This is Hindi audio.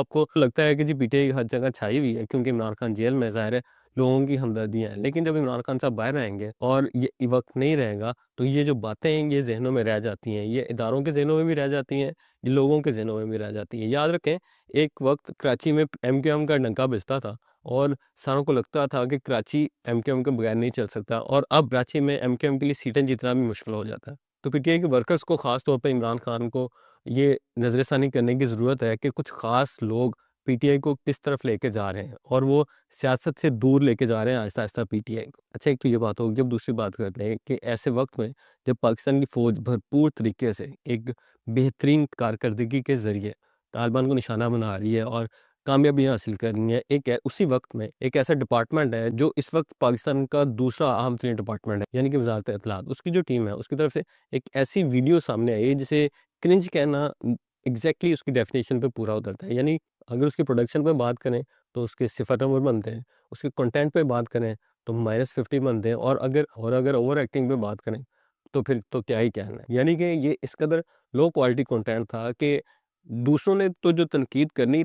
आपको लगता है कि जी पीटीआई हर जगह छाई हुई है क्योंकि इमरान खान जेल में, ज़ाहिर है लोगों की हमदर्दियाँ हैं। लेकिन जब इमरान खान साहब बाहर आएँगे और ये वक़्त नहीं रहेगा, तो ये जो बातें हैं ये ज़हनों में रह जाती हैं। ये इदारों के ज़हनों में भी रह जाती हैं, ये लोगों के ज़हनों में भी रह जाती हैं। याद रखें, एक वक़्त कराची में एमक्यूएम का डंका बजता था और सारों को लगता था कि कराची एमक्यूएम के बगैर नहीं चल सकता, और अब कराची में एमक्यूएम के लिए सीटें जीतना भी मुश्किल हो जाता है। तो पीटीआई के वर्कर्स को ख़ास तौर पे इमरान खान को ये नज़रसानी करने की ज़रूरत है कि कुछ ख़ास लोग पीटीआई को किस तरफ लेके जा रहे हैं, और वो सियासत से दूर लेके जा रहे हैं आहिस्ता-आहिस्ता पीटीआई को। अच्छा, एक तो ये बात होगी। अब दूसरी बात करते हैं कि ऐसे वक़्त में जब पाकिस्तान की फ़ौज भरपूर तरीके से एक बेहतरीन कारकर्दगी के ज़रिए तालिबान को निशाना बना रही है और कामयाबियाँ हासिल कर रही है, एक है उसी वक़्त में एक ऐसा डिपार्टमेंट है जो इस वक़्त पाकिस्तान का दूसरा अहम तरीन डिपार्टमेंट है, यानी कि वज़ारत इत्तलात। उसकी जो टीम है, उसकी तरफ से एक ऐसी वीडियो सामने आई है जिसे क्रिंज कहना एग्ज़ैक्टली उसकी डेफ़िनेशन पे पूरा उतरता है। यानी अगर उसकी प्रोडक्शन पे बात करें तो उसके 0 नंबर बनते हैं, उसके कंटेंट पे बात करें तो -50 बनते हैं, और अगर ओवर एक्टिंग पे बात करें तो फिर तो क्या ही कहना है। यानी कि ये इस कदर लो क्वालिटी कंटेंट था कि दूसरों ने तो जो तनकीद करनी थी